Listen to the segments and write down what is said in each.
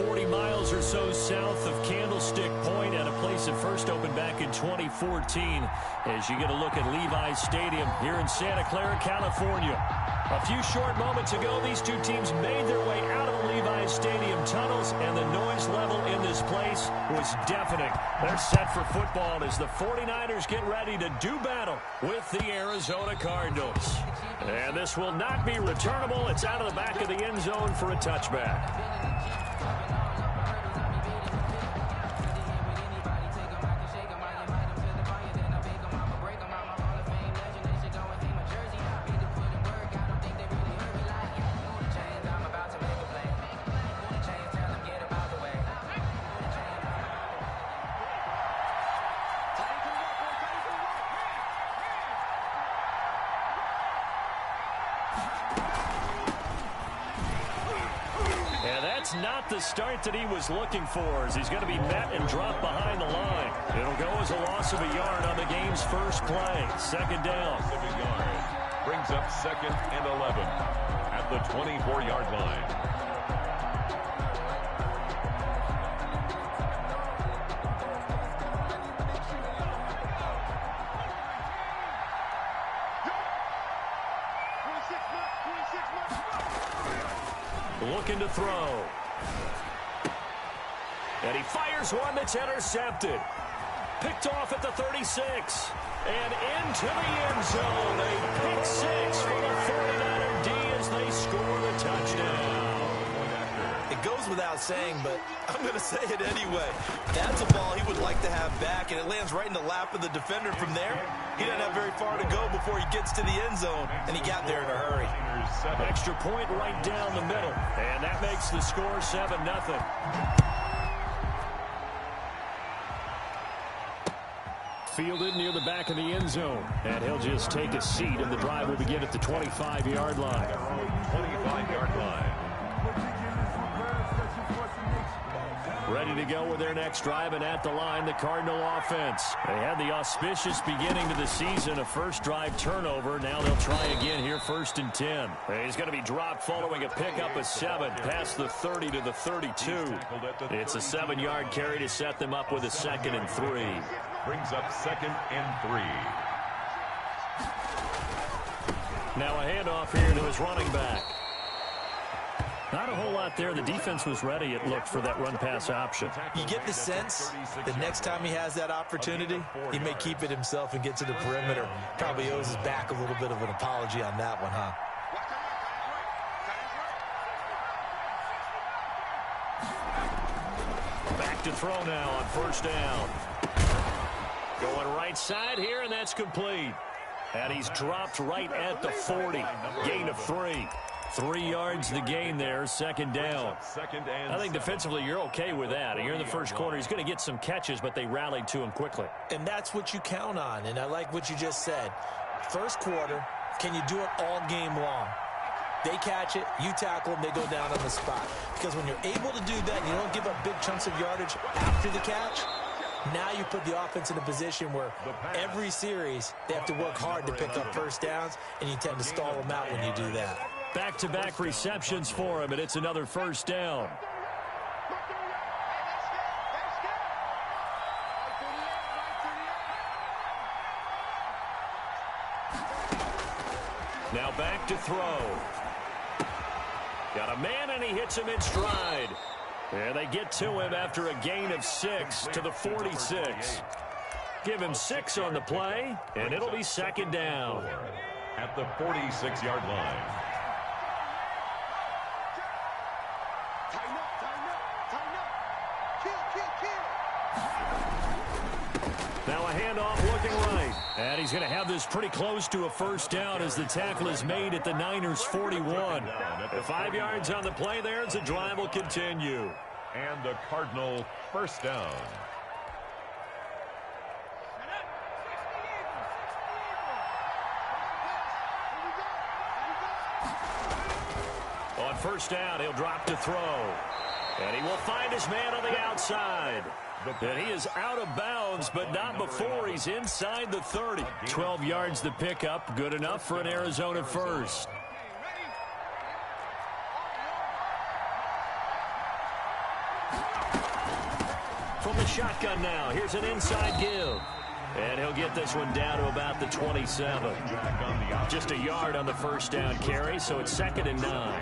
40 miles or so south of Candlestick Point at a place that first opened back in 2014 as you get a look at Levi's Stadium here in Santa Clara, California. A few short moments ago, these two teams made their way out of the Levi's Stadium tunnels, and the noise level in this place was deafening. They're set for football as the 49ers get ready to do battle with the Arizona Cardinals. And this will not be returnable. It's out of the back of the end zone for a touchback. Not the start that he was looking for, as he's going to be met and dropped behind the line. It'll go as a loss of a yard on the game's first play. Second down. Brings up 2nd and 11 at the 24-yard line. Looking to throw. And he fires one that's intercepted. Picked off at the 36. And into the end zone. A pick six for the 49er D as they score the touchdown. It goes without saying, but I'm going to say it anyway. That's a ball he would like to have back, and it lands right in the lap of the defender from there. He doesn't have very far to go before he gets to the end zone, and he got there in a hurry. Extra point right down the middle, and that makes the score 7-0. Fielded near the back of the end zone, and he'll just take a seat, and the drive will begin at the 25-yard line. 25-yard line. Ready to go with their next drive, and at the line, the Cardinal offense. They had the auspicious beginning to the season, a first drive turnover. Now they'll try again here, 1st and 10. He's going to be dropped following a pickup of 7 past the 30 to the 32. It's a 7-yard carry to set them up with a 2nd and 3. Brings up 2nd and 3. Now a handoff here to his running back. Not a whole lot there. The defense was ready, it looked, for that run-pass option. You get the sense that next time he has that opportunity, he may keep it himself and get to the perimeter. Probably owes his back a little bit of an apology on that one, huh? Back to throw now on 1st down. Going right side here, and that's complete. And he's dropped right at the 40. Gain of 3. 3 yards the gain there, 2nd down. I think defensively you're okay with that. Here in the first quarter, he's going to get some catches, but they rallied to him quickly. And that's what you count on, and I like what you just said. First quarter, can you do it all game long? They catch it, you tackle them, they go down on the spot. Because when you're able to do that, you don't give up big chunks of yardage after the catch. Now you put the offense in a position where every series they have to work hard to pick up first downs, and you tend to stall them out when you do that. Back-to-back receptions for him, and it's another 1st down. Now back to throw. Got a man, and he hits him in stride. And they get to him after a gain of 6 to the 46. Give him 6 on the play, and it'll be 2nd down. At the 46-yard line. Now a handoff looking right. And he's going to have this pretty close to a 1st down as the tackle is made at the Niners' 41. 5 yards on the play there as the drive will continue. And the Cardinal 1st down. On 1st down, he'll drop to throw. And he will find his man on the outside. And he is out of bounds, but not before he's inside the 30. 12 yards to pick up. Good enough for an Arizona first. from the shotgun now. Here's an inside give. And he'll get this one down to about the 27. Just a yard on the first down carry, so it's 2nd and 9.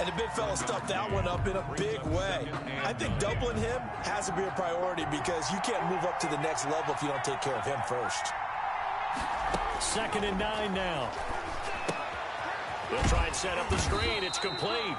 And the big fella stuffed that one up in a big way. I think doubling him has to be a priority because you can't move up to the next level if you don't take care of him first. 2nd and 9 now. They'll try and set up the screen. It's complete.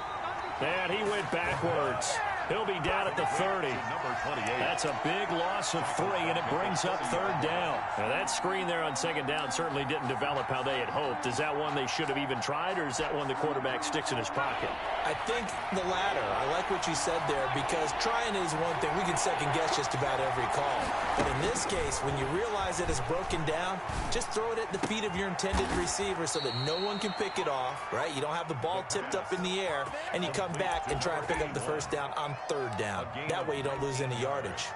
And he went backwards. He'll be down at the 30. Number 28. That's a big loss of 3, and it brings up 3rd down. Now, that screen there on 2nd down certainly didn't develop how they had hoped. Is that one they should have even tried, or is that one the quarterback sticks in his pocket? I think the latter. I like what you said there because trying is one thing. We can second-guess just about every call. But in this case, when you realize it is broken down, just throw it at the feet of your intended receiver so that no one can pick it off, right? You don't have the ball tipped up in the air, and you come back and try and pick up the first down on 3rd down. That way you don't lose any yardage.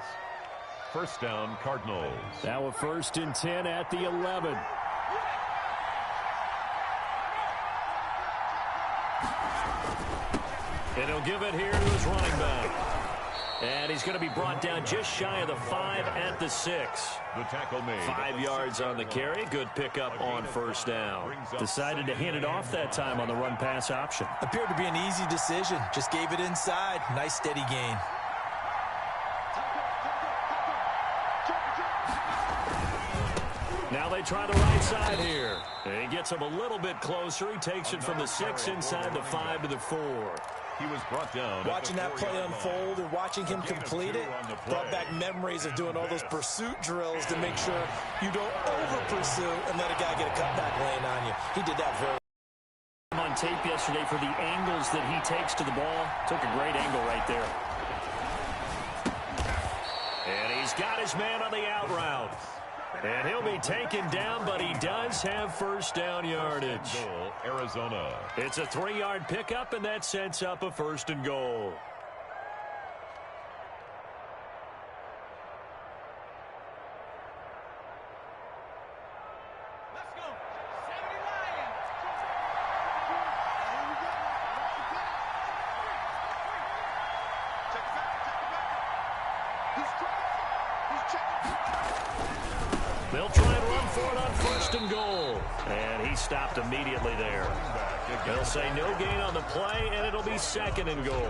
First down, Cardinals. Now a 1st and 10 at the 11. And he'll give it here to his running back. And he's going to be brought down just shy of the 5 at the 6. The tackle made. 5 yards on the carry. Good pickup on first down. Decided to hand it off that time on the run-pass option. Appeared to be an easy decision. Just gave it inside. Nice steady gain. Now they try the right side here. And he gets him a little bit closer. He takes it from the 6 inside the 5 to the 4. He was brought down. Watching that play unfold and watching him complete it brought back memories of doing all those pursuit drills to make sure you don't over-pursue and let a guy get a cutback lane on you. He did that very well. On tape yesterday for the angles that he takes to the ball. Took a great angle right there. And he's got his man on the out route. And he'll be taken down, but he does have first down yardage. Goal, Arizona. It's a 3-yard pickup, and that sets up a 1st and goal. They'll try and run for it on 1st and goal. And he stopped immediately there. They'll say no gain on the play, and it'll be 2nd and goal.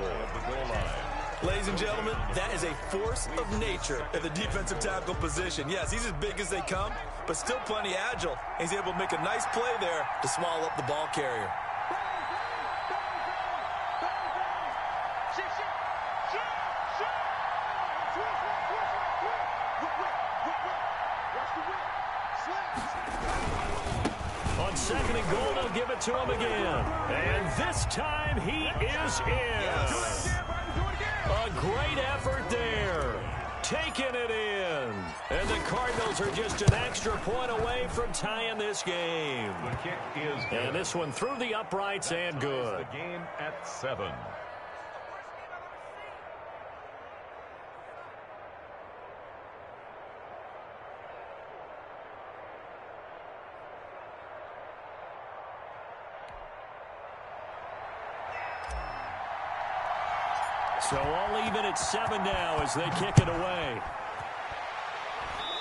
Ladies and gentlemen, that is a force of nature at the defensive tackle position. Yes, he's as big as they come, but still plenty agile. He's able to make a nice play there to swallow up the ball carrier. On 2nd and goal, they'll give it to him again. And this time he is in. A great effort there. Taking it in. And the Cardinals are just an extra point away from tying this game. The kick is good. And this one through the uprights and good. The game at 7. So all even at 7 now as they kick it away.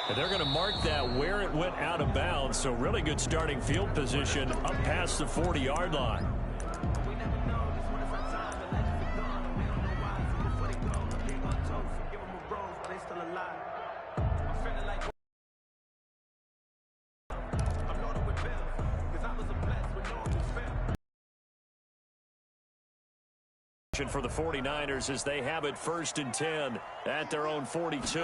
And they're going to mark that where it went out of bounds. So really good starting field position up past the 40-yard line. For the 49ers as they have it 1st and 10 at their own 42.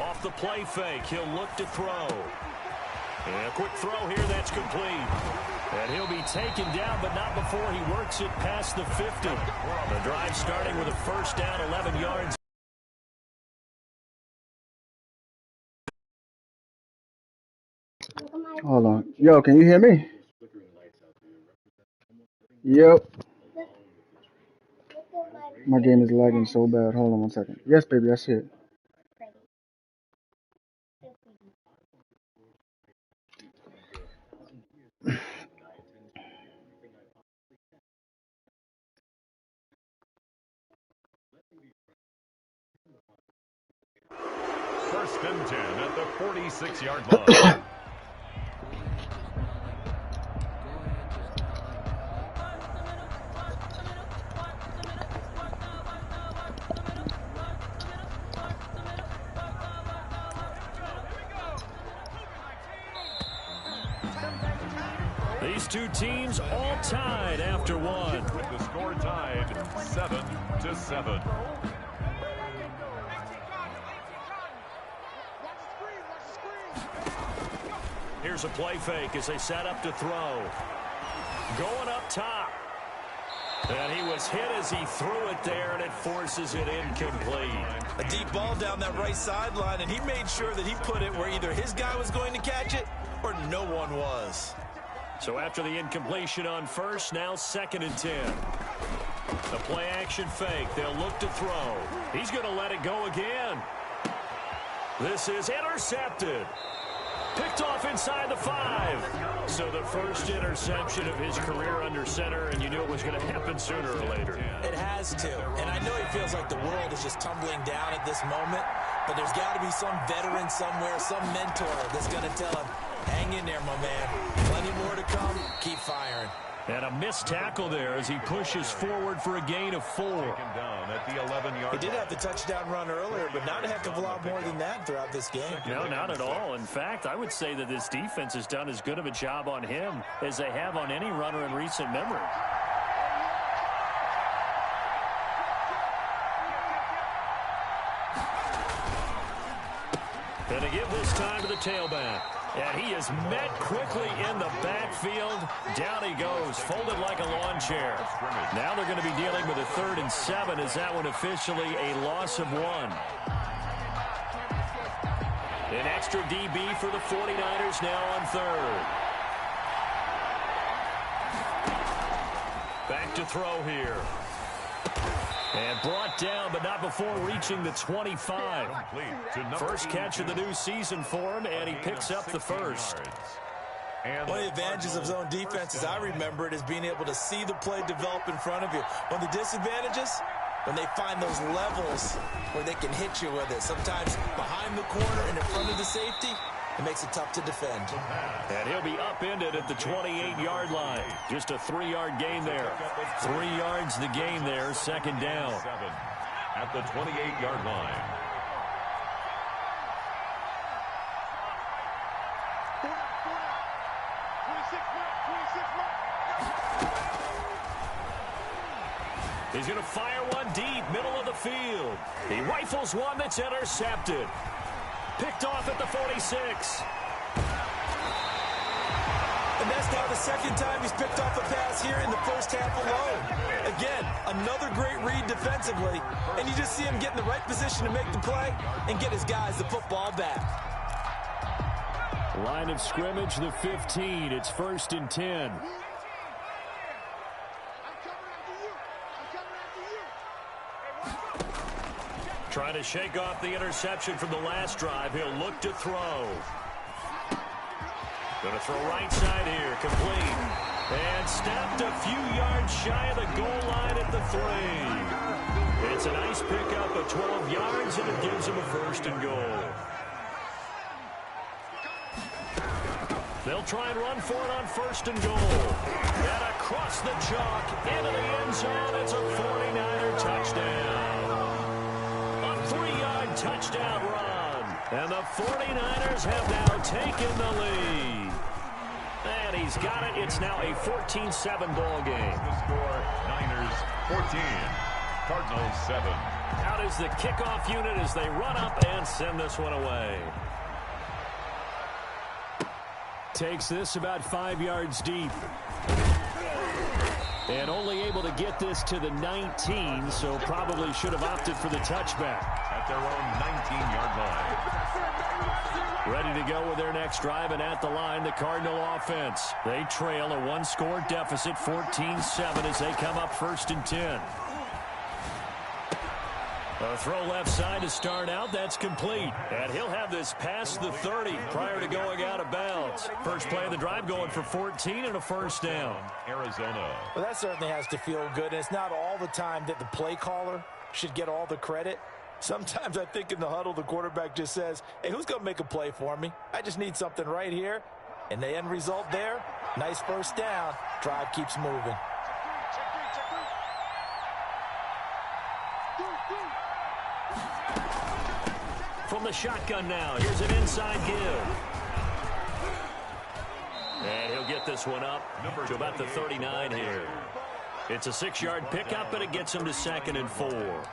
Off the play fake, he'll look to throw. And a quick throw here, that's complete. And he'll be taken down, but not before he works it past the 50. The drive starting with a first down, 11 yards. Hold on. Yo, can you hear me? Yep. My game is lagging so bad. Hold on 1 second. Yes, baby, I see it. First and 10 at the 46-yard line. These two teams all tied after one. With the score tied 7-7. Here's a play fake as they set up to throw. Going up top. And he was hit as he threw it there, and it forces it incomplete. A deep ball down that right sideline, and he made sure that he put it where either his guy was going to catch it or no one was. So after the incompletion on first, now 2nd and 10. The play action fake. They'll look to throw. He's going to let it go again. This is intercepted. Picked off inside the 5. So the first interception of his career under center, and you knew it was going to happen sooner or later. It has to. And I know he feels like the world is just tumbling down at this moment, but there's got to be some veteran somewhere, some mentor that's going to tell him, hang in there, my man. Plenty more to come. Keep firing. And a missed tackle there as he pushes forward for a gain of 4. Down at the 11-yard He did have the touchdown run earlier, but not a heck of a lot more than that throughout this game. No, not at all. In fact, I would say that this defense has done as good of a job on him as they have on any runner in recent memory. And to give this time to the tailback. And he is met quickly in the backfield. Down he goes, folded like a lawn chair. Now they're going to be dealing with a 3rd and 7 as that one officially a loss of 1. An extra DB for the 49ers now on 3rd. Back to throw here. And brought down, but not before reaching the 25. First catch of the new season for him, and he picks up the first. One of the advantages of zone defense, as I remember it, is being able to see the play develop in front of you. One of the disadvantages, when they find those levels where they can hit you with it. Sometimes behind the corner and in front of the safety, it makes it tough to defend. And he'll be upended at the 28-yard line. Just a 3-yard gain there. 3 yards the gain there, 2nd down. At the 28-yard line. He's going to fire one deep, middle of the field. He rifles one that's intercepted. Picked off at the 46. And that's now the 2nd time he's picked off a pass here in the first half alone. Again, another great read defensively, and you just see him get in the right position to make the play and get his guys the football back. Line of scrimmage, the 15. It's 1st and 10. Trying to shake off the interception from the last drive. He'll look to throw. Going to throw right side here. Complete. And snapped a few yards shy of the goal line at the 3. It's a nice pickup of 12 yards, and it gives him a 1st and goal. They'll try and run for it on 1st and goal. And across the chalk into the end zone. It's a 49er touchdown. Touchdown run. And the 49ers have now taken the lead. And he's got it. It's now a 14-7 ball game. The score, Niners 14, Cardinals 7. Out is the kickoff unit as they run up and send this one away. Takes this about 5 yards deep. And only able to get this to the 19, so probably should have opted for the touchback. At their own 19-yard line. Ready to go with their next drive, and at the line, the Cardinal offense. They trail a 1-score deficit, 14-7, as they come up 1st and 10. A throw left side to start out. That's complete. And he'll have this past the 30 prior to going out of bounds. First play of the drive going for 14 and a 1st down. Arizona. Well, that certainly has to feel good. And it's not all the time that the play caller should get all the credit. Sometimes I think in the huddle, the quarterback just says, hey, who's going to make a play for me? I just need something right here. And the end result there, nice first down. Drive keeps moving. From the shotgun now, here's an inside give. And he'll get this one up to about the 39 here. It's a 6-yard pickup, and it gets him to 2nd and 4.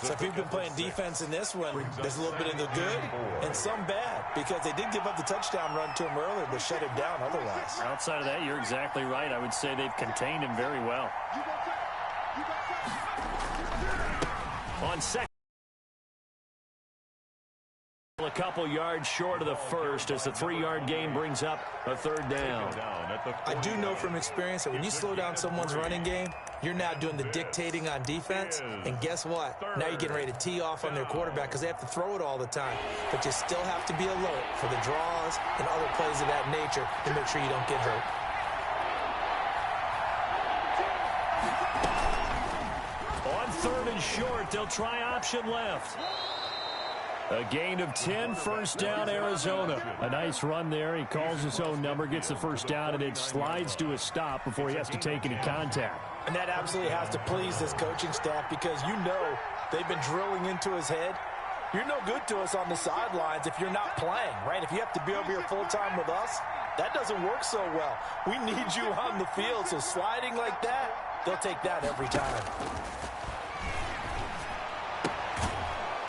So if you've been playing defense in this one, there's a little bit of the good and some bad, because they did give up the touchdown run to him earlier, but shut him down otherwise. Outside of that, you're exactly right. I would say they've contained him very well. On second, a couple yards short of the first as the 3-yard gain brings up a 3rd down. I do know from experience that when you slow down someone's running game, you're now doing the dictating on defense, and guess what? Now you're getting ready to tee off on their quarterback because they have to throw it all the time. But you still have to be alert for the draws and other plays of that nature to make sure you don't get hurt. On 3rd and short, they'll try option left. A gain of 10, first down, Arizona. A nice run there. He calls his own number, gets the first down, and it slides to a stop before he has to take any contact. And that absolutely has to please this coaching staff, because you know they've been drilling into his head. You're no good to us on the sidelines if you're not playing, right? If you have to be over here full-time with us, that doesn't work so well. We need you on the field, so sliding like that, they'll take that every time.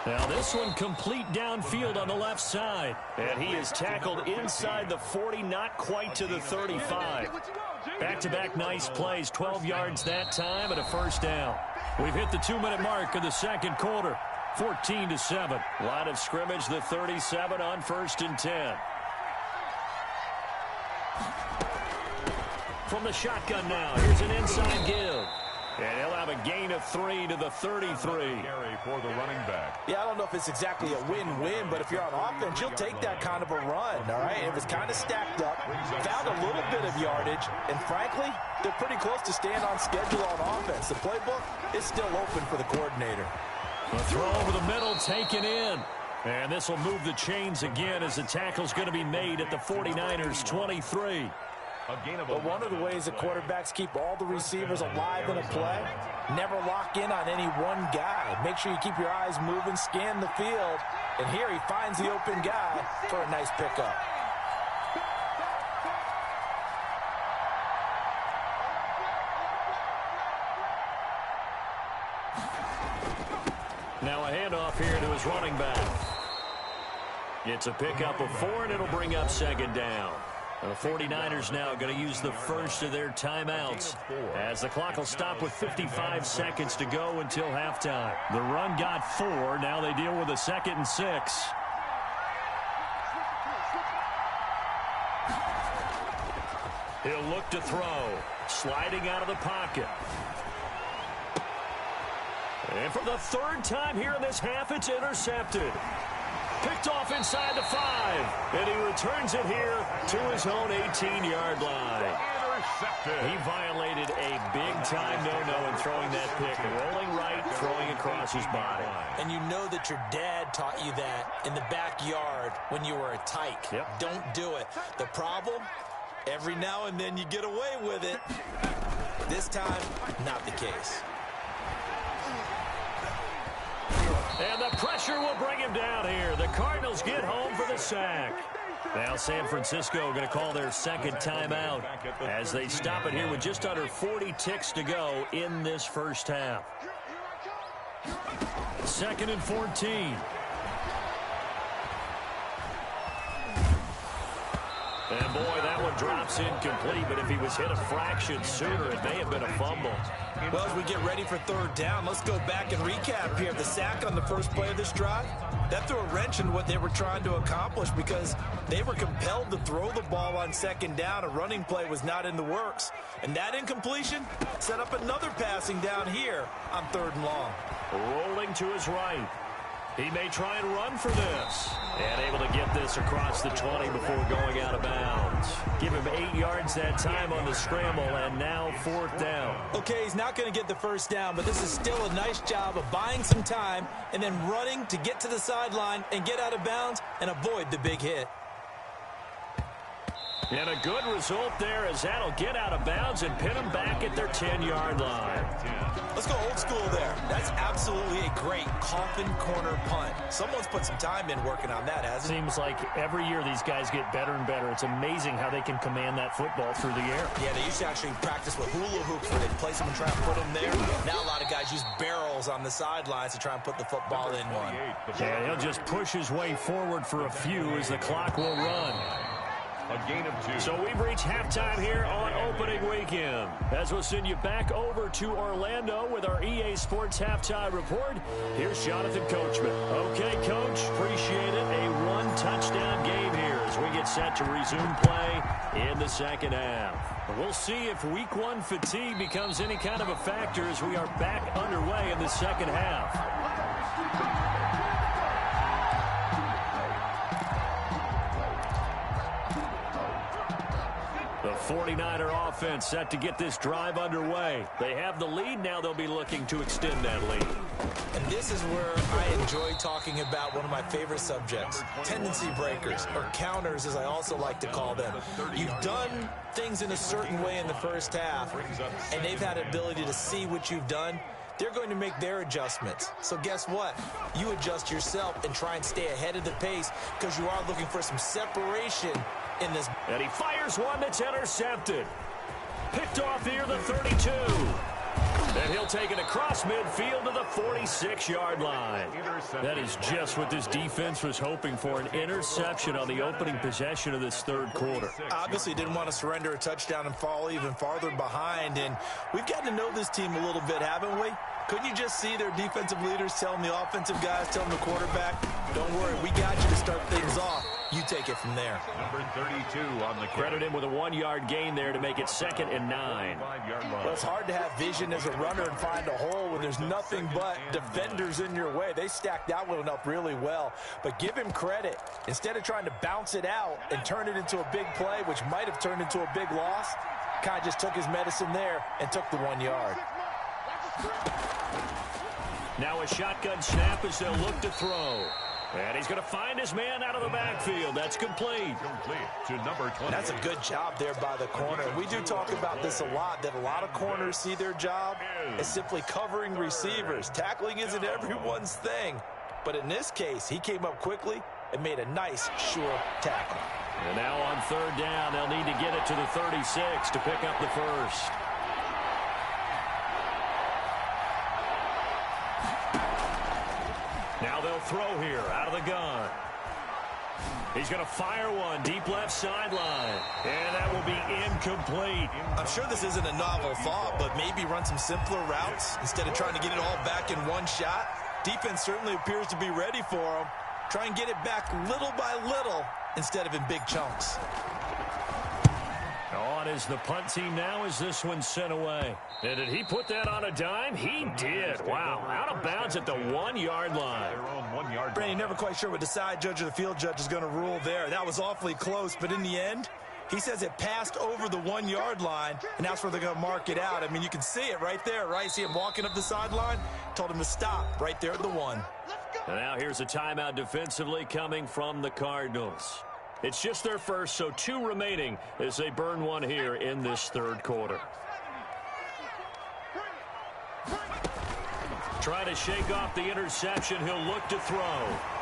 Now this one complete downfield on the left side. And he is tackled inside the 40, not quite to the 35. Back-to-back nice plays, 12 yards that time and a first down. We've hit the 2-minute mark of the second quarter, 14-7. Line of scrimmage, the 37 on 1st and 10. From the shotgun now, here's an inside give. And he'll have a gain of 3 to the 33. For the running back. Yeah, I don't know if it's exactly a win-win, but if you're on offense, you'll take that kind of a run, all right? It was kind of stacked up, found a little bit of yardage, and frankly, they're pretty close to staying on schedule on offense. The playbook is still open for the coordinator. A throw over the middle, taken in. And this will move the chains again as the tackle's going to be made at the 49ers' 23. But one of the ways that quarterbacks keep all the receivers alive in a play, never lock in on any one guy. Make sure you keep your eyes moving, scan the field, and here he finds the open guy for a nice pickup. Now a handoff here to his running back. It's a pickup of 4, and it'll bring up 2nd down. The 49ers now going to use the first of their timeouts as the clock will stop with 55 seconds to go until halftime. The run got 4. Now they deal with a 2nd and 6. He'll look to throw. Sliding out of the pocket. And for the 3rd time here in this half, it's intercepted. Picked off inside the 5, and he returns it here to his own 18-yard line. Intercepted. He violated a big-time no-no in throwing that pick. Rolling right, throwing across his body. And you know that your dad taught you that in the backyard when you were a tyke. Yep. Don't do it. The problem, every now and then you get away with it. This time, not the case. And the pressure will bring him down here. The Cardinals get home for the sack. Now San Francisco going to call their 2nd timeout as they stop it here with just under 40 ticks to go in this first half. 2nd and 14. And boy, that one drops incomplete, but if he was hit a fraction sooner, it may have been a fumble. Well, as we get ready for 3rd down, let's go back and recap here. The sack on the first play of this drive, that threw a wrench in what they were trying to accomplish because they were compelled to throw the ball on 2nd down. A running play was not in the works. And that incompletion set up another passing down here on 3rd and long. Rolling to his right. He may try and run for this. And able to get this across the 20 before going out of bounds. Give him 8 yards that time on the scramble, and now 4th down. Okay, he's not going to get the first down, but this is still a nice job of buying some time and then running to get to the sideline and get out of bounds and avoid the big hit. And a good result there as that'll get out of bounds and pin them back at their 10-yard line. Let's go old school there. That's absolutely a great coffin corner punt. Someone's put some time in working on that, hasn't it? Seems like every year these guys get better and better. It's amazing how they can command that football through the air. Yeah, they used to actually practice with hula hoops where they'd place them and try and put them there. Now a lot of guys use barrels on the sidelines to try and put the football in one. Yeah, he'll just push his way forward for a few as the clock will run. A gain of 2. So we've reached halftime here on opening weekend. As we'll send you back over to Orlando with our EA Sports Halftime Report, here's Jonathan Coachman. Okay, Coach, appreciate it. A 1-touchdown game here as we get set to resume play in the second half. We'll see if Week 1 fatigue becomes any kind of a factor as we are back underway in the second half. The 49er offense set to get this drive underway. They have the lead. Now they'll be looking to extend that lead. And this is where I enjoy talking about one of my favorite subjects, tendency breakers, or counters as I also like to call them. You've done things in a certain way in the first half, and they've had an ability to see what you've done. They're going to make their adjustments. So guess what? You adjust yourself and try and stay ahead of the pace because you are looking for some separation in this. And he fires one that's intercepted. Picked off near the 32. And he'll take it across midfield to the 46-yard line. That is just what this defense was hoping for, an interception on the opening possession of this third quarter. Obviously didn't want to surrender a touchdown and fall even farther behind. And we've gotten to know this team a little bit, haven't we? Couldn't you just see their defensive leaders telling the offensive guys, telling the quarterback, don't worry, we got you to start things off. You take it from there. Number 32 on the credit him with a 1-yard gain there to make it 2nd and 9. Well, it's hard to have vision as a runner and find a hole when there's nothing but defenders in your way. They stacked that one up really well. But give him credit. Instead of trying to bounce it out and turn it into a big play, which might have turned into a big loss, kind of just took his medicine there and took the 1 yard. Now a shotgun snap as they'll look to throw. And he's going to find his man out of the backfield. That's complete. To number 20. That's a good job there by the corner. We do talk about this a lot, that a lot of corners see their job as simply covering receivers. Tackling isn't everyone's thing. But in this case, he came up quickly and made a nice, sure tackle. And now on 3rd down, they'll need to get it to the 36 to pick up the first. Now they'll throw here out of the gun. He's going to fire one deep left sideline. And that will be incomplete. I'm sure this isn't a novel thought, but maybe run some simpler routes instead of trying to get it all back in one shot. Defense certainly appears to be ready for him. Try and get it back little by little instead of in big chunks. On is the punt team now as this one's sent away. And did he put that on a dime? He did. Wow. Out of bounds at the 1-yard line. Brandon, never quite sure what the side judge or the field judge is going to rule there. That was awfully close, but in the end, he says it passed over the 1-yard line, and that's where they're going to mark it out. I mean, you can see it right there, right? See him walking up the sideline? Told him to stop right there at the 1. And now here's a timeout defensively coming from the Cardinals. It's just their first, so 2 remaining as they burn one here in this third quarter. Trying to shake off the interception. He'll look to throw.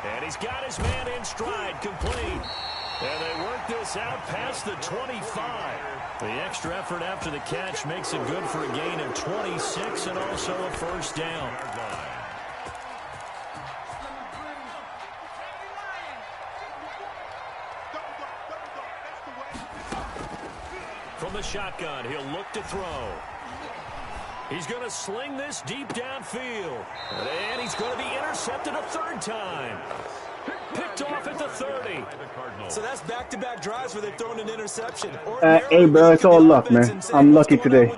And he's got his man in stride, complete. And they work this out past the 25. The extra effort after the catch makes it good for a gain of 26 and also a first down. From the shotgun, he'll look to throw. He's going to sling this deep downfield. And he's going to be intercepted a 3rd time. Picked off at the 30. So that's back-to-back drives where they've thrown an interception. Hey, bro, it's all luck, man. I'm lucky today.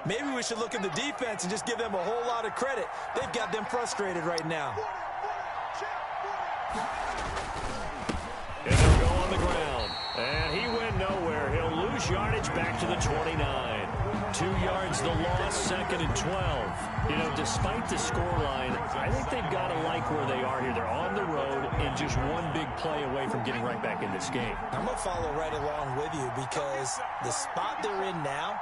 Maybe we should look at the defense and just give them a whole lot of credit. They've got them frustrated right now. And they'll go on the ground. And he went nowhere. He'll lose yardage back to the 29. 2 yards the loss, 2nd and 12. You know, despite the scoreline, I think they've got to like where they are here. They're on the road and just one big play away from getting right back in this game. I'm going to follow right along with you because the spot they're in now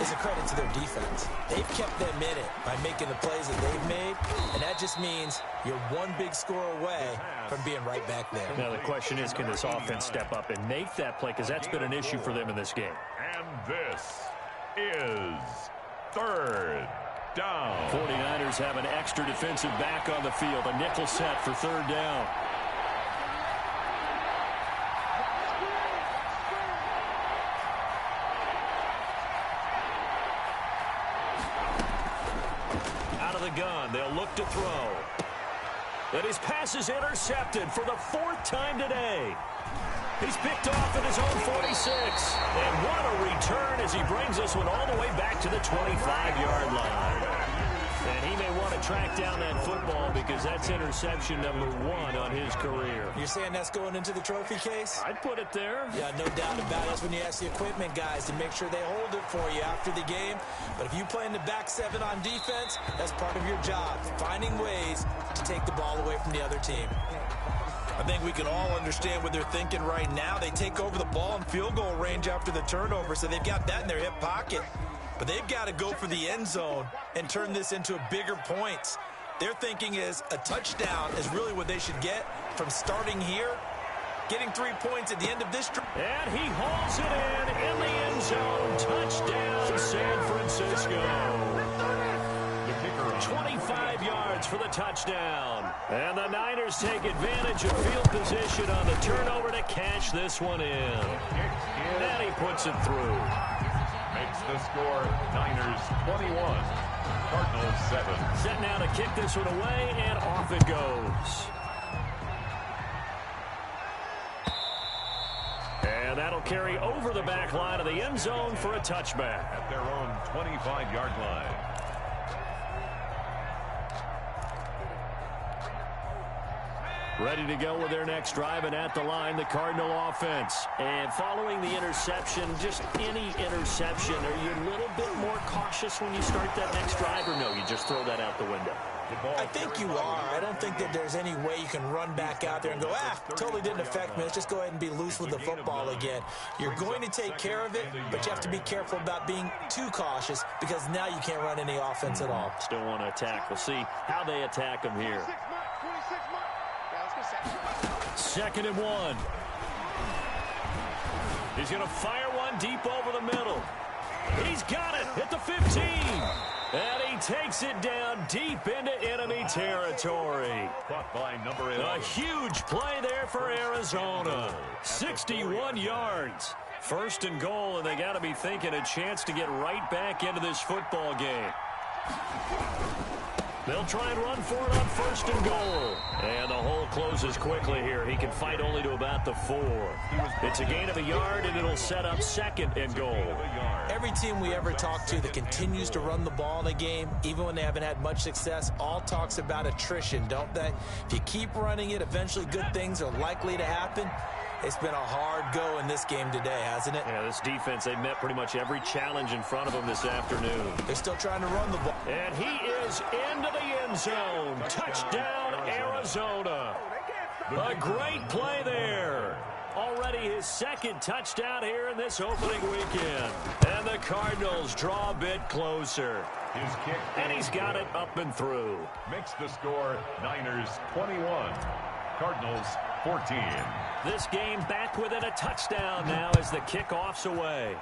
is a credit to their defense. They've kept them in it by making the plays that they've made, and that just means you're one big score away from being right back there. Now the question is, can this offense step up and make that play? Because that's been an issue for them in this game. And this is 3rd down. 49ers have an extra defensive back on the field. A nickel set for 3rd down. Out of the gun, they'll look to throw. And his pass is intercepted for the 4th time today. He's picked off at his own 46. And what a return as he brings this one all the way back to the 25-yard line. And he may want to track down that football because that's interception number 1 on his career. You're saying that's going into the trophy case? I'd put it there. Yeah, no doubt about it. That's when you ask the equipment guys to make sure they hold it for you after the game. But if you play in the back 7 on defense, that's part of your job, finding ways to take the ball away from the other team. I think we can all understand what they're thinking right now. They take over the ball in field goal range after the turnover, so they've got that in their hip pocket. But they've got to go for the end zone and turn this into bigger points. Their thinking is a touchdown is really what they should get from starting here, getting 3 points at the end of this drive. And he hauls it in the end zone. Touchdown, San Francisco. 25 yards for the touchdown. And the Niners take advantage of field position on the turnover to cash this one in. And he puts it through. Makes the score Niners 21, Cardinals 7. Set now to kick this one away, and off it goes. And that'll carry over the back line of the end zone for a touchback. At their own 25-yard line. Ready to go with their next drive, and at the line, the Cardinal offense. And following the interception, just any interception, are you a little bit more cautious when you start that next drive, or no, you just throw that out the window? I think you are. I don't think that there's any way you can run back out there and go, totally didn't affect me. Let's just go ahead and be loose with the football again. You're going to take care of it, but you have to be careful about being too cautious because now you can't run any offense at all. Still want to attack. We'll see how they attack them here. 2nd and 1. He's going to fire one deep over the middle. He's got it at the 15. And he takes it down deep into enemy territory. Caught by number 11. A huge play there for Arizona. 61 yards. 1st and goal, and they got to be thinking a chance to get right back into this football game. They'll try and run for it on 1st and goal. And the hole closes quickly here. He can fight only to about the 4. It's a gain of a yard, and it'll set up 2nd and goal. Every team we ever talk to that continues to run the ball in a game, even when they haven't had much success, all talks about attrition, don't they? If you keep running it, eventually good things are likely to happen. It's been a hard go in this game today, hasn't it? Yeah, this defense, they met pretty much every challenge in front of them this afternoon. They're still trying to run the ball. And he is into the end zone. Touchdown, Arizona. A great play there. Already his 2nd touchdown here in this opening weekend. And the Cardinals draw a bit closer. His kick. And he's got it up and through. Makes the score Niners 21, Cardinals 14. This game back within a touchdown now as the kickoff's away.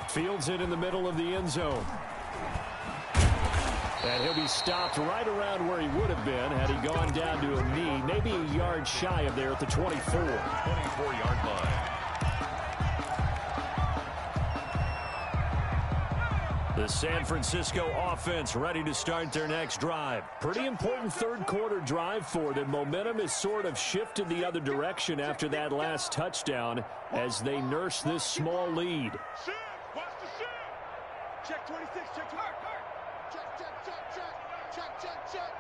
Fields it in the middle of the end zone. And he'll be stopped right around where he would have been had he gone down to a knee, maybe a yard shy of there at the 24. 24-yard line. The San Francisco offense ready to start their next drive. Pretty important 3rd quarter drive for them. Momentum has sort of shifted the other direction after that last touchdown as they nurse this small lead. Watch the shoot. Check 26, check 26. Check.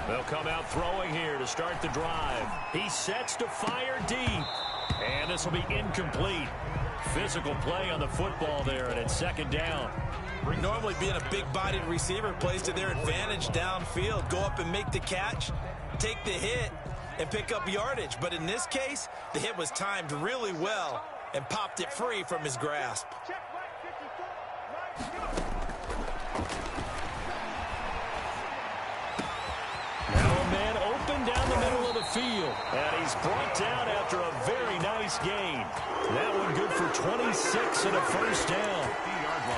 They'll come out throwing here to start the drive. He sets to fire deep. And this will be incomplete. Physical play on the football there, and it's second down. Normally being a big-bodied receiver plays to their advantage downfield. Go up and make the catch, take the hit, and pick up yardage. But in this case, the hit was timed really well and popped it free from his grasp. Now a man open down the middle of the field. And he's brought down after a very nice gain. That one good for 26 and a first down.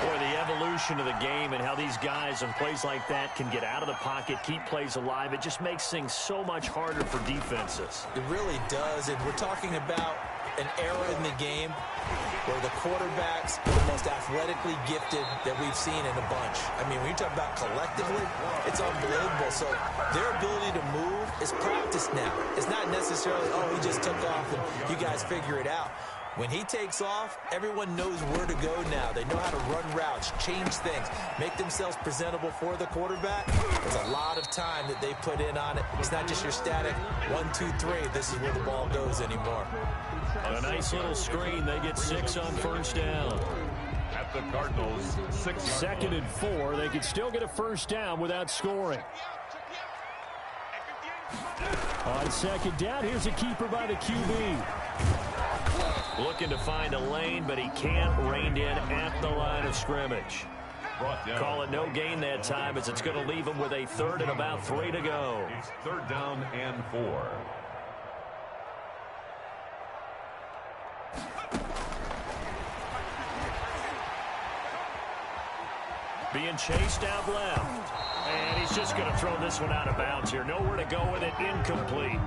Boy, the evolution of the game and how these guys on plays like that can get out of the pocket, keep plays alive, it just makes things so much harder for defenses. It really does, and we're talking about an era in the game where the quarterbacks are the most athletically gifted that we've seen in a bunch. I mean, when you talk about collectively, it's unbelievable. So their ability to move is practiced now. It's not necessarily, oh, he just took off and you guys figure it out. When he takes off, everyone knows where to go now. They know how to run routes, change things, make themselves presentable for the quarterback. There's a lot of time that they put in on it. It's not just your static 1, 2, 3. This is where the ball goes anymore. A nice little screen. They get 6 on first down. At the Cardinals, 6. Second and 4. They could still get a first down without scoring. On second down, here's a keeper by the QB. Looking to find a lane, but he can't. Reined in at the line of scrimmage. Call it no gain that time, as it's going to leave him with a third and about 3 to go. It's third down and 4. Being chased out left. And he's just going to throw this one out of bounds here. Nowhere to go with it. Incomplete.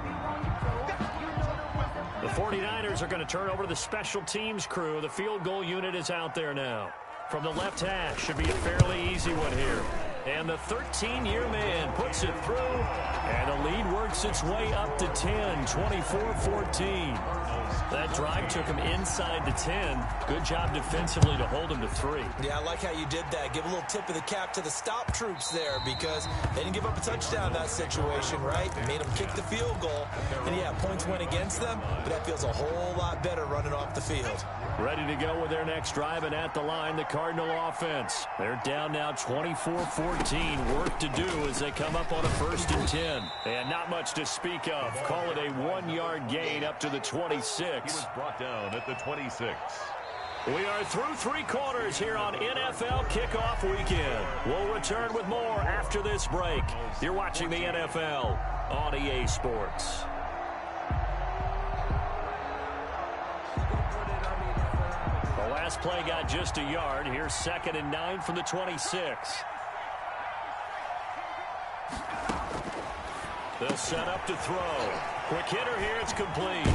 The 49ers are going to turn over to the special teams crew. The field goal unit is out there now. From the left hash, should be a fairly easy one here. And the 13-year man puts it through. And the lead works its way up to 10, 24-14. That drive took him inside the 10. Good job defensively to hold him to 3. Yeah, I like how you did that. Give a little tip of the cap to the stop troops there, because they didn't give up a touchdown in that situation, right? Made them kick the field goal. And, yeah, points went against them, but that feels a whole lot better running off the field. Ready to go with their next drive, and at the line, the Cardinal offense. They're down now 24-14. Work to do as they come up on a 1st and 10. And not much to speak of. Call it a 1-yard gain up to the 26. He was brought down at the 26. We are through 3 quarters here on NFL Kickoff Weekend. We'll return with more after this break. You're watching the NFL on EA Sports. The last play got just a yard. Here's 2nd and 9 from the 26. They'll set up to throw. Quick hitter here. It's complete.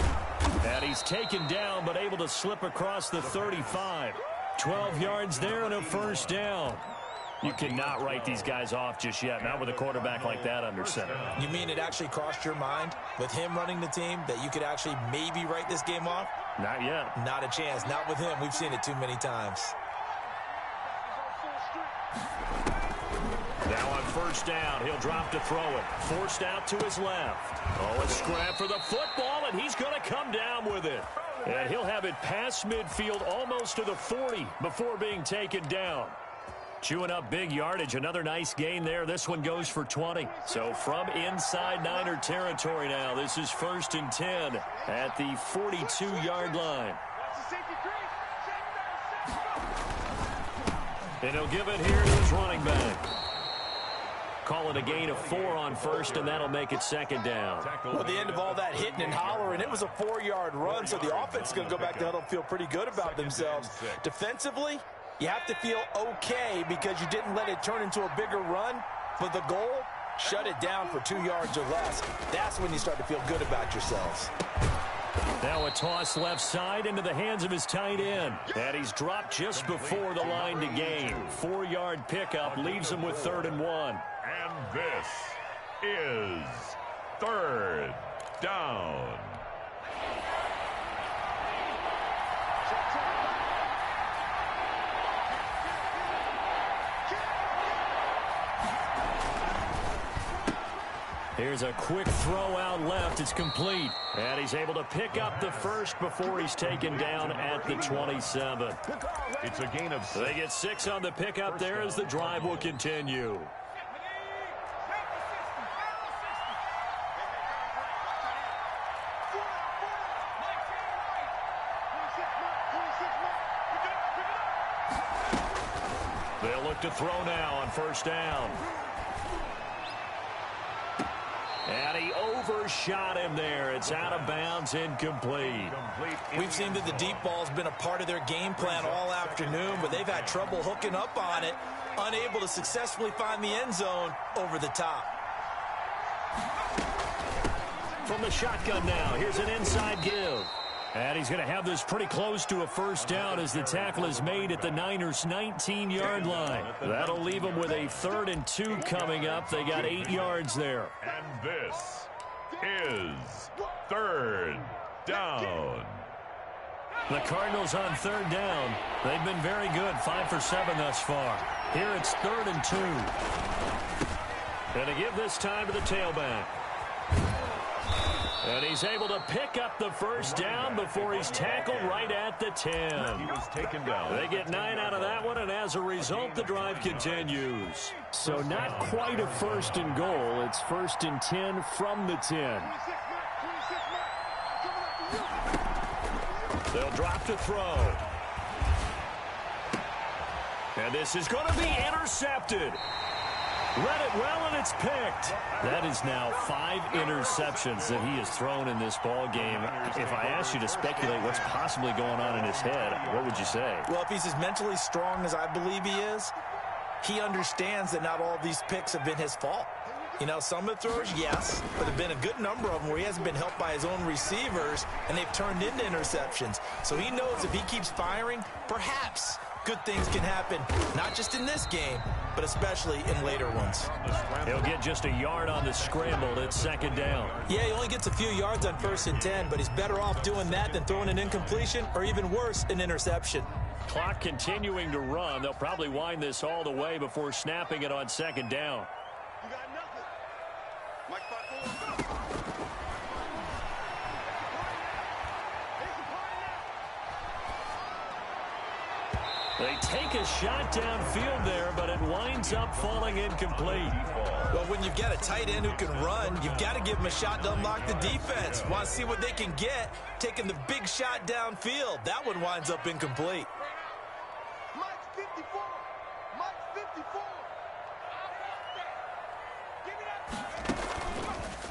And he's taken down, but able to slip across the 35. 12 yards there and a first down. You cannot write these guys off just yet, not with a quarterback like that under center. You mean it actually crossed your mind with him running the team that you could actually maybe write this game off? Not yet. Not a chance. Not with him. We've seen it too many times. Now on first down, he'll drop to throw it. Forced out to his left. Oh, a scrap for the football, and he's going to come down with it. And he'll have it past midfield almost to the 40 before being taken down. Chewing up big yardage. Another nice gain there. This one goes for 20. So from inside Niner territory now, this is 1st and 10 at the 42-yard line. And he'll give it here to his running back. Call it a gain of 4 on first, and that'll make it 2nd down. Well, at the end of all that hitting and hollering, it was a 4-yard run, so the offense is going to go back to huddle and feel pretty good about themselves. Defensively, you have to feel okay because you didn't let it turn into a bigger run, but the goal, shut it down for 2 yards or less. That's when you start to feel good about yourselves. Now a toss left side into the hands of his tight end. And he's dropped just before the line to gain. 4-yard pickup leaves him with 3rd and 1. And this is 3rd down. Here's a quick throw out left. It's complete. And he's able to pick up the first before he's taken down at the 27. It's a gain of 6. They get 6 on the pickup there as the drive will continue. They'll look to throw now on first down. And he overshot him there. It's out of bounds, incomplete. We've seen that the deep ball's been a part of their game plan all afternoon, but they've had trouble hooking up on it, unable to successfully find the end zone over the top. From the shotgun now, here's an inside give. And he's going to have this pretty close to a first down as the tackle is made at the Niners' 19-yard line. That'll leave them with a 3rd and 2 coming up. They got 8 yards there. And this is 3rd down. The Cardinals on 3rd down. They've been very good, 5 for 7 thus far. Here it's 3rd and 2. And to give this time to the tailback. And he's able to pick up the first down before he's tackled right at the 10. He was taken down. They get 9 out of that one, and as a result, the drive continues. So not quite a 1st and goal. It's 1st and 10 from the 10. They'll drop to throw. And this is going to be intercepted. Read it well, and it's picked. That is now 5 interceptions that he has thrown in this ball game. If I asked you to speculate what's possibly going on in his head, what would you say? Well, if he's as mentally strong as I believe he is, he understands that not all of these picks have been his fault. You know, some of the throws, yes, but there have been a good number of them where he hasn't been helped by his own receivers, and they've turned into interceptions. So he knows if he keeps firing, perhaps good things can happen, not just in this game, but especially in later ones. He'll get just a yard on the scramble. It's 2nd down. Yeah, he only gets a few yards on 1st and 10, but he's better off doing that than throwing an incompletion or even worse, an interception. Clock continuing to run. They'll probably wind this all the way before snapping it on 2nd down. You got nothing. Mike 5-4. They take a shot downfield there, but it winds up falling incomplete. Well, when you've got a tight end who can run, you've got to give him a shot to unlock the defense. Want to see what they can get, taking the big shot downfield. That one winds up incomplete. Mike 54. Mike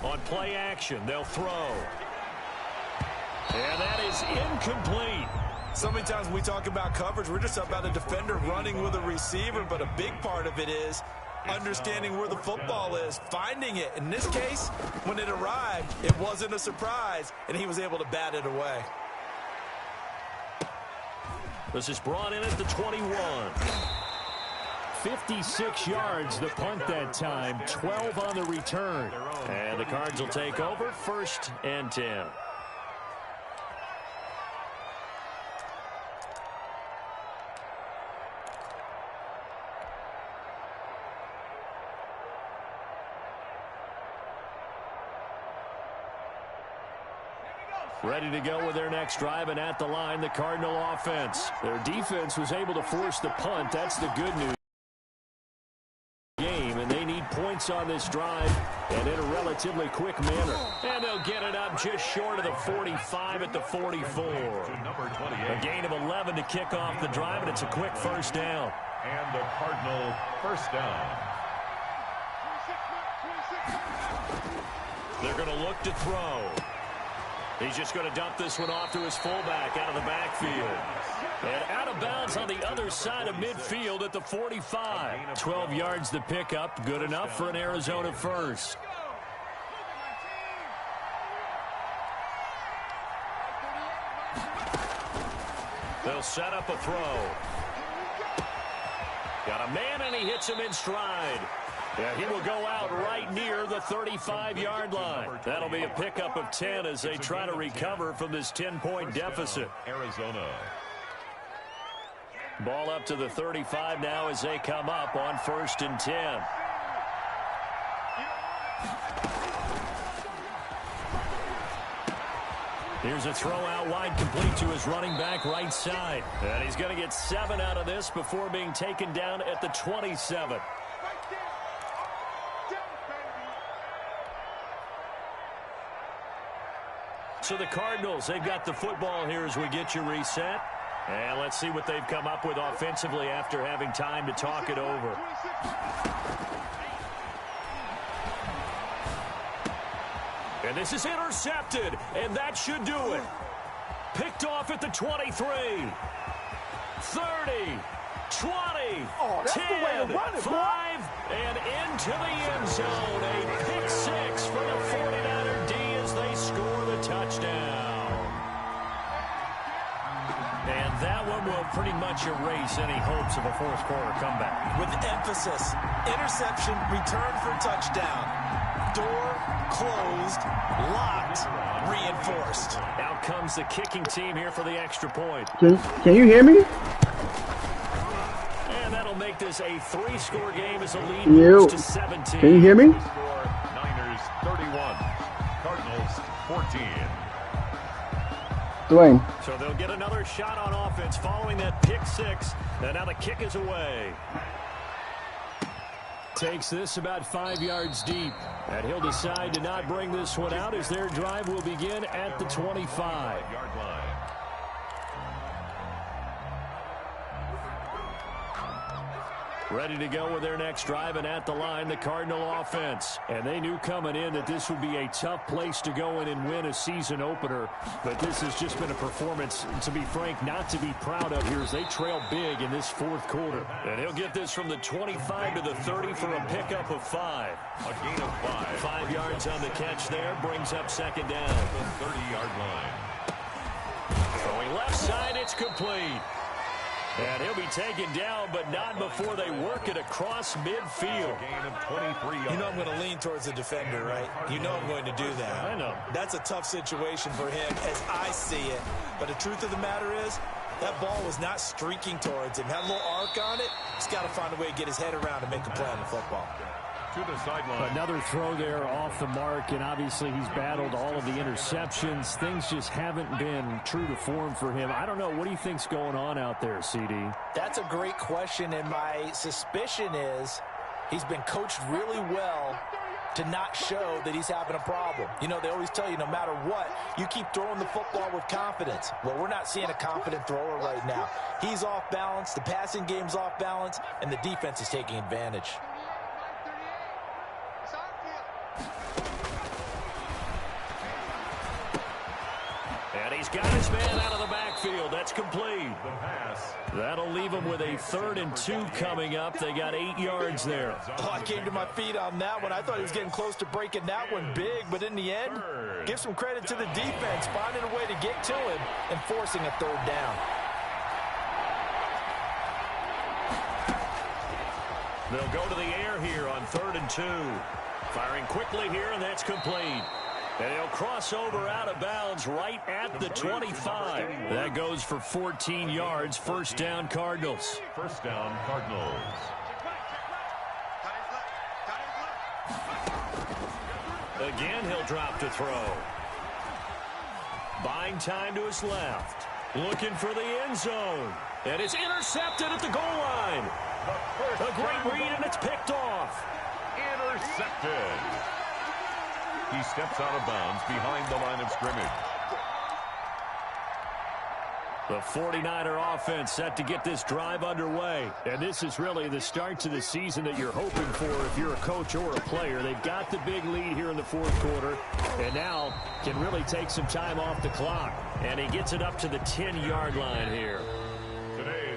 54. On play action, they'll throw. And that is incomplete. So many times when we talk about coverage, we're just about a defender running with a receiver, but a big part of it is understanding where the football is, finding it. In this case, when it arrived, it wasn't a surprise, and he was able to bat it away. This is brought in at the 21. 56 yards, the punt that time, 12 on the return. And the Cards will take over, 1st and 10. Ready to go with their next drive, and at the line, the Cardinal offense. Their defense was able to force the punt. That's the good news. Game, and they need points on this drive, and in a relatively quick manner. And they'll get it up just short of the 45 at the 44. A gain of 11 to kick off the drive, and it's a quick 1st down. And the Cardinal 1st down. They're going to look to throw. He's just going to dump this one off to his fullback out of the backfield. And out of bounds on the other side of midfield at the 45. 12 yards to pick up. Good enough for an Arizona 1st. They'll set up a throw. Got a man, and he hits him in stride. Yeah, he will go out right near the 35-yard line. That'll be a pickup of 10 as they try to recover from this 10-point deficit. Arizona. Ball up to the 35 now as they come up on 1st and 10. Here's a throw out wide, complete to his running back right side. And he's going to get 7 out of this before being taken down at the 27. So the Cardinals, they've got the football here as we get you reset. And let's see what they've come up with offensively after having time to talk it over. And this is intercepted, and that should do it. Picked off at the 23, 30, 20, 10, 5, and into the end zone. A pick 6 for the 49er D as they score the touchdown. And that one will pretty much erase any hopes of a fourth quarter comeback. With emphasis, interception, return for touchdown. Door closed, locked, reinforced. Out comes the kicking team here for the extra point. Can you hear me? And that'll make this a 3-score game as the lead Yo. moves to 17. Can you hear me? Score, Niners 31, Cardinals 14. Dwayne. So they'll get another shot on offense following that pick 6. And now the kick is away. Takes this about 5 yards deep. And he'll decide to not bring this one out as their drive will begin at the 25-yard line. Ready to go with their next drive, and at the line, the Cardinal offense. And they knew coming in that this would be a tough place to go in and win a season opener. But this has just been a performance, to be frank, not to be proud of here as they trail big in this fourth quarter. And he'll get this from the 25 to the 30 for a pickup of 5. A gain of 5. 5 yards on the catch there, brings up second down. The 30-yard line. Throwing left side, it's complete. And he'll be taken down, but not before they work it across midfield. Gain of 23 yards. You know I'm going to lean towards the defender, right? You know I'm going to do that. I know. That's a tough situation for him as I see it. But the truth of the matter is, that ball was not streaking towards him. Had a little arc on it. He's got to find a way to get his head around and make a play on the football. To the sideline. Another throw there off the mark, and obviously he's battled all of the interceptions. Things just haven't been true to form for him. I don't know. What do you think's going on out there, CD? That's a great question, and my suspicion is he's been coached really well to not show that he's having a problem. You know, they always tell you no matter what, you keep throwing the football with confidence. Well, we're not seeing a confident thrower right now. He's off balance, the passing game's off balance, and the defense is taking advantage. And he's got his man out of the backfield. That's complete. The pass. That'll leave him with a 3rd and 2 coming up. They got 8 yards there. Oh, I came to my feet on that one. I thought he was getting close to breaking that one big, but in the end, give some credit to the defense, finding a way to get to him and forcing a 3rd down. They'll go to the air here on 3rd and 2. Firing quickly here, and that's complete. And he'll cross over out of bounds right at the 25. That goes for 14 yards. First down, Cardinals. First down, Cardinals. Again, he'll drop to throw. Buying time to his left. Looking for the end zone. And it's intercepted at the goal line. A great read, and it's picked off. Intercepted. He steps out of bounds behind the line of scrimmage. The 49er offense set to get this drive underway. And this is really the start to the season that you're hoping for if you're a coach or a player. They've got the big lead here in the fourth quarter, and now can really take some time off the clock. And he gets it up to the 10-yard line here.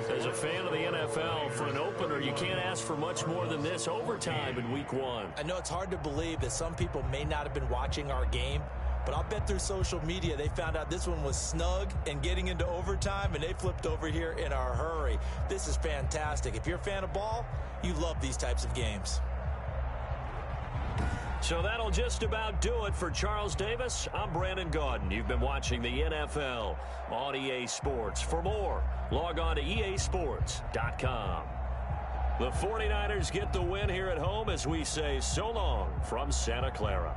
As a fan of the NFL, for an opener, you can't ask for much more than this overtime in week 1. I know it's hard to believe that some people may not have been watching our game, but I'll bet through social media they found out this one was snug and getting into overtime, and they flipped over here in a hurry. This is fantastic. If you're a fan of ball, you love these types of games. So that'll just about do it for Charles Davis. I'm Brandon Gaudin. You've been watching the NFL on EA Sports. For more, log on to easports.com. The 49ers get the win here at home as we say so long from Santa Clara.